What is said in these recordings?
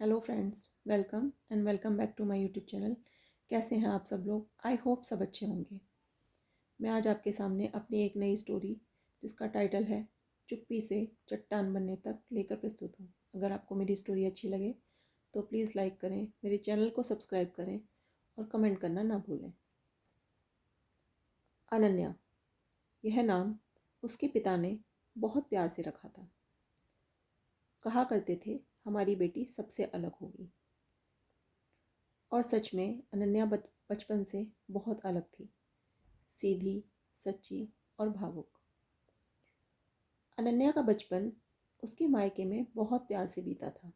Hello friends, welcome back to my YouTube channel. कैसे हैं आप सब लोग? आई होप सब अच्छे होंगे। मैं आज आपके सामने अपनी एक नई स्टोरी जिसका टाइटल है चुप्पी से चट्टान बनने तक लेकर प्रस्तुत हूँ। अगर आपको मेरी स्टोरी अच्छी लगे तो प्लीज़ लाइक करें, मेरे चैनल को सब्सक्राइब करें और कमेंट करना ना भूलें। अनन्या, यह नाम उसके पिता ने बहुत प्यार से रखा था। कहा करते थे हमारी बेटी सबसे अलग होगी। और सच में अनन्या बचपन से बहुत अलग थी। सीधी, सच्ची और भावुक। अनन्या का बचपन उसके मायके में बहुत प्यार से बीता था।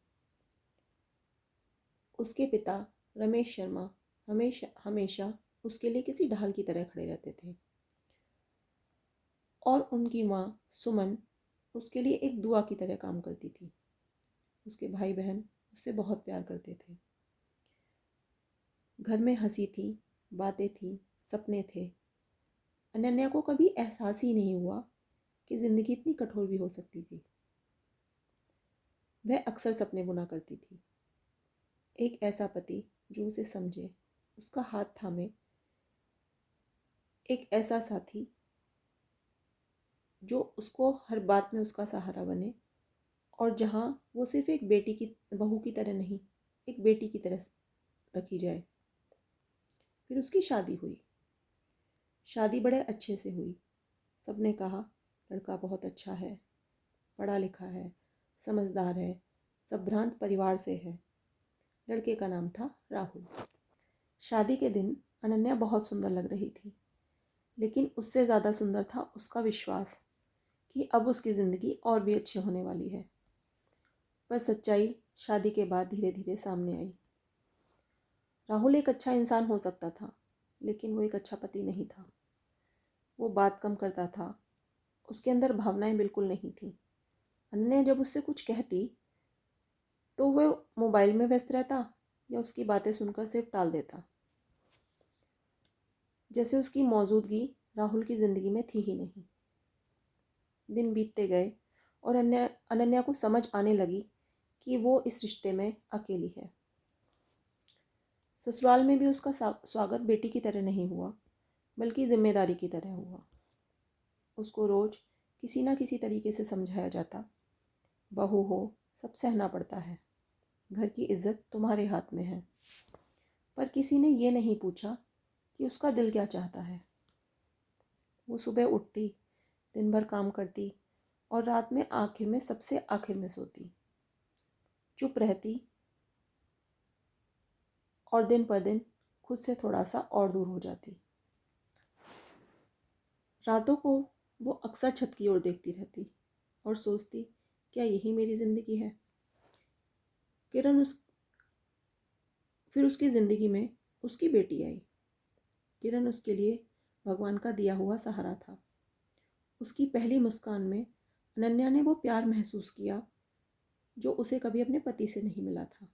उसके पिता रमेश शर्मा हमेशा हमेशा उसके लिए किसी ढाल की तरह खड़े रहते थे और उनकी माँ सुमन उसके लिए एक दुआ की तरह काम करती थी। उसके भाई बहन उससे बहुत प्यार करते थे। घर में हंसी थी, बातें थी, सपने थे। अनन्या को कभी एहसास ही नहीं हुआ कि ज़िंदगी इतनी कठोर भी हो सकती थी। वह अक्सर सपने बुना करती थी। एक ऐसा पति जो उसे समझे, उसका हाथ थामे, एक ऐसा साथी जो उसको हर बात में उसका सहारा बने और जहाँ वो सिर्फ एक बेटी की बहू की तरह नहीं, एक बेटी की तरह रखी जाए। फिर उसकी शादी हुई। शादी बड़े अच्छे से हुई। सबने कहा लड़का बहुत अच्छा है, पढ़ा लिखा है, समझदार है, संभ्रांत परिवार से है। लड़के का नाम था राहुल। शादी के दिन अनन्या बहुत सुंदर लग रही थी, लेकिन उससे ज़्यादा सुंदर था उसका विश्वास कि अब उसकी ज़िंदगी और भी अच्छी होने वाली है। पर सच्चाई शादी के बाद धीरे धीरे सामने आई। राहुल एक अच्छा इंसान हो सकता था, लेकिन वो एक अच्छा पति नहीं था। वो बात कम करता था, उसके अंदर भावनाएं बिल्कुल नहीं थी। अनन्या जब उससे कुछ कहती तो वह मोबाइल में व्यस्त रहता या उसकी बातें सुनकर सिर्फ टाल देता, जैसे उसकी मौजूदगी राहुल की ज़िंदगी में थी ही नहीं। दिन बीतते गए और अनन्या को समझ आने लगी कि वो इस रिश्ते में अकेली है। ससुराल में भी उसका स्वागत बेटी की तरह नहीं हुआ, बल्कि जिम्मेदारी की तरह हुआ। उसको रोज किसी ना किसी तरीके से समझाया जाता, बहू हो, सब सहना पड़ता है, घर की इज्जत तुम्हारे हाथ में है। पर किसी ने ये नहीं पूछा कि उसका दिल क्या चाहता है। वो सुबह उठती, दिन भर काम करती और रात में आखिर में सबसे आखिर में सोती। चुप रहती और दिन पर दिन खुद से थोड़ा सा और दूर हो जाती। रातों को वो अक्सर छत की ओर देखती रहती और सोचती, क्या यही मेरी ज़िंदगी है? किरण उस फिर उसकी ज़िंदगी में उसकी बेटी आई। किरण उसके लिए भगवान का दिया हुआ सहारा था। उसकी पहली मुस्कान में अनन्या ने वो प्यार महसूस किया जो उसे कभी अपने पति से नहीं मिला था।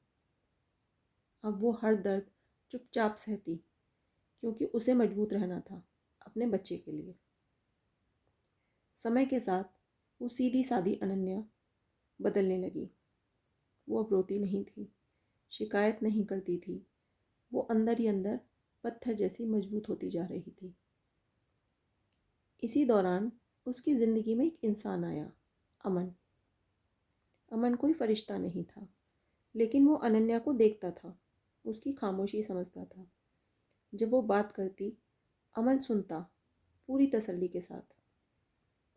अब वो हर दर्द चुपचाप सहती, क्योंकि उसे मजबूत रहना था अपने बच्चे के लिए। समय के साथ वो सीधी सादी अनन्या बदलने लगी। वो अब रोती नहीं थी, शिकायत नहीं करती थी। वो अंदर ही अंदर पत्थर जैसी मजबूत होती जा रही थी। इसी दौरान उसकी ज़िंदगी में एक इंसान आया, अमन। अमन कोई फरिश्ता नहीं था, लेकिन वो अनन्या को देखता था, उसकी खामोशी समझता था। जब वो बात करती, अमन सुनता, पूरी तसल्ली के साथ।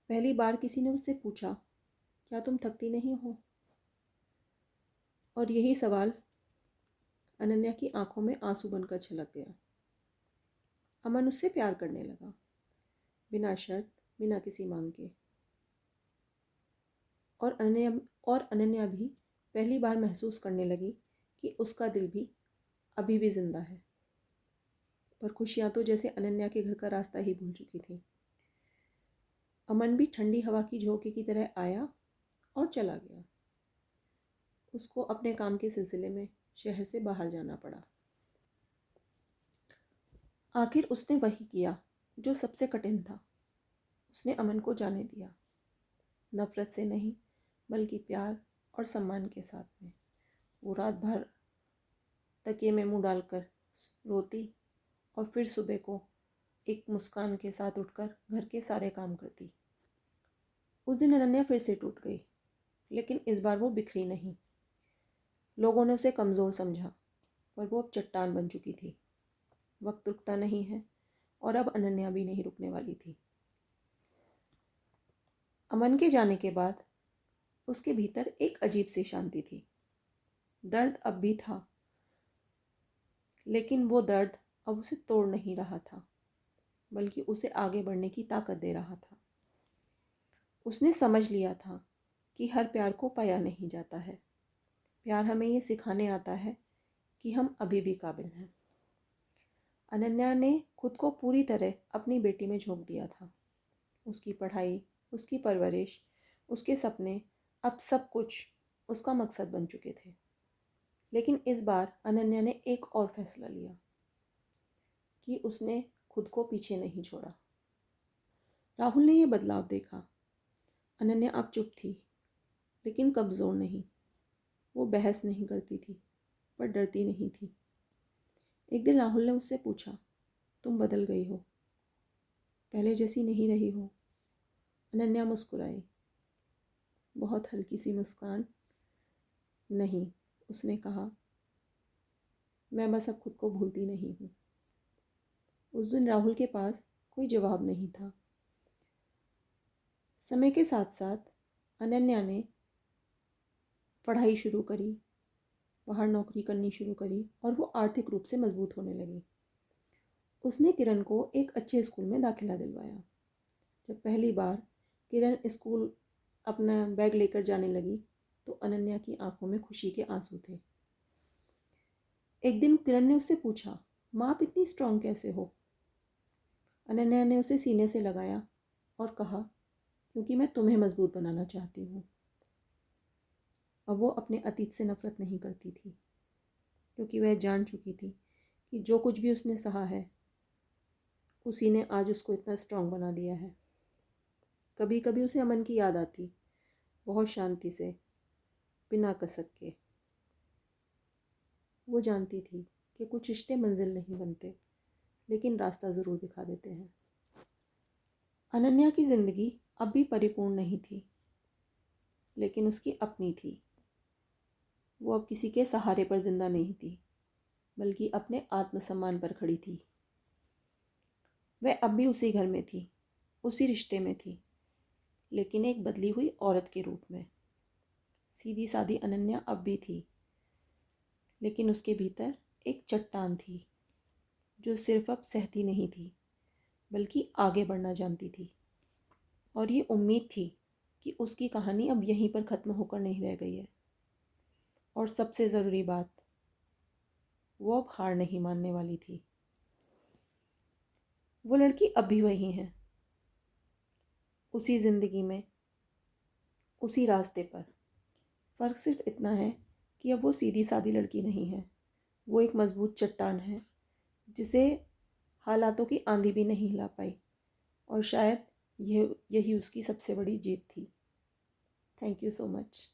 पहली बार किसी ने उससे पूछा, क्या तुम थकती नहीं हो? और यही सवाल अनन्या की आंखों में आंसू बनकर छलक गया। अमन उससे प्यार करने लगा, बिना शर्त, बिना किसी मांग के। और अनन्या भी पहली बार महसूस करने लगी कि उसका दिल भी अभी भी जिंदा है। पर खुशियाँ तो जैसे अनन्या के घर का रास्ता ही भूल चुकी थी। अमन भी ठंडी हवा की झोंके की तरह आया और चला गया। उसको अपने काम के सिलसिले में शहर से बाहर जाना पड़ा। आखिर उसने वही किया जो सबसे कठिन था। उसने अमन को जाने दिया, नफरत से नहीं, बल्कि प्यार और सम्मान के साथ में। वो रात भर तकिए में मुंह डालकर रोती और फिर सुबह को एक मुस्कान के साथ उठकर घर के सारे काम करती। उस दिन अनन्या फिर से टूट गई, लेकिन इस बार वो बिखरी नहीं। लोगों ने उसे कमज़ोर समझा, पर वो अब चट्टान बन चुकी थी। वक्त रुकता नहीं है और अब अनन्या भी नहीं रुकने वाली थी। अमन के जाने के बाद उसके भीतर एक अजीब सी शांति थी। दर्द अब भी था, लेकिन वो दर्द अब उसे तोड़ नहीं रहा था, बल्कि उसे आगे बढ़ने की ताकत दे रहा था। उसने समझ लिया था कि हर प्यार को पाया नहीं जाता है। प्यार हमें ये सिखाने आता है कि हम अभी भी काबिल हैं। अनन्या ने खुद को पूरी तरह अपनी बेटी में झोंक दिया था। उसकी पढ़ाई, उसकी परवरिश, उसके सपने, अब सब कुछ उसका मकसद बन चुके थे। लेकिन इस बार अनन्या ने एक और फैसला लिया कि उसने खुद को पीछे नहीं छोड़ा। राहुल ने यह बदलाव देखा। अनन्या अब चुप थी, लेकिन कमज़ोर नहीं। वो बहस नहीं करती थी, पर डरती नहीं थी। एक दिन राहुल ने उससे पूछा, तुम बदल गई हो, पहले जैसी नहीं रही हो। अनन्या मुस्कुराई, बहुत हल्की सी मुस्कान। नहीं, उसने कहा, मैं बस अब खुद को भूलती नहीं हूँ। उस दिन राहुल के पास कोई जवाब नहीं था। समय के साथ साथ अनन्या ने पढ़ाई शुरू करी, बाहर नौकरी करनी शुरू करी और वो आर्थिक रूप से मजबूत होने लगी। उसने किरण को एक अच्छे स्कूल में दाखिला दिलवाया। जब पहली बार किरण स्कूल अपना बैग लेकर जाने लगी, तो अनन्या की आंखों में खुशी के आंसू थे। एक दिन किरण ने उससे पूछा, माँ आप इतनी स्ट्रांग कैसे हो? अनन्या ने उसे सीने से लगाया और कहा, क्योंकि मैं तुम्हें मजबूत बनाना चाहती हूँ। अब वो अपने अतीत से नफरत नहीं करती थी, क्योंकि वह जान चुकी थी कि जो कुछ भी उसने सहा है, उसी ने आज उसको इतना स्ट्रांग बना दिया है। कभी कभी उसे अमन की याद आती, बहुत शांति से, बिना कसक के। वो जानती थी कि कुछ रिश्ते मंजिल नहीं बनते, लेकिन रास्ता ज़रूर दिखा देते हैं। अनन्या की ज़िंदगी अब भी परिपूर्ण नहीं थी, लेकिन उसकी अपनी थी। वो अब किसी के सहारे पर जिंदा नहीं थी, बल्कि अपने आत्मसम्मान पर खड़ी थी। वह अब भी उसी घर में थी, उसी रिश्ते में थी, लेकिन एक बदली हुई औरत के रूप में। सीधी सादी अनन्या अब भी थी, लेकिन उसके भीतर एक चट्टान थी, जो सिर्फ अब सहती नहीं थी, बल्कि आगे बढ़ना जानती थी। और ये उम्मीद थी कि उसकी कहानी अब यहीं पर ख़त्म होकर नहीं रह गई है। और सबसे ज़रूरी बात, वो अब हार नहीं मानने वाली थी। वो लड़की अब भी वही है, उसी ज़िंदगी में, उसी रास्ते पर। फ़र्क सिर्फ इतना है कि अब वो सीधी सादी लड़की नहीं है। वो एक मज़बूत चट्टान है, जिसे हालातों की आंधी भी नहीं हिला पाई। और शायद यही उसकी सबसे बड़ी जीत थी। Thank you so much.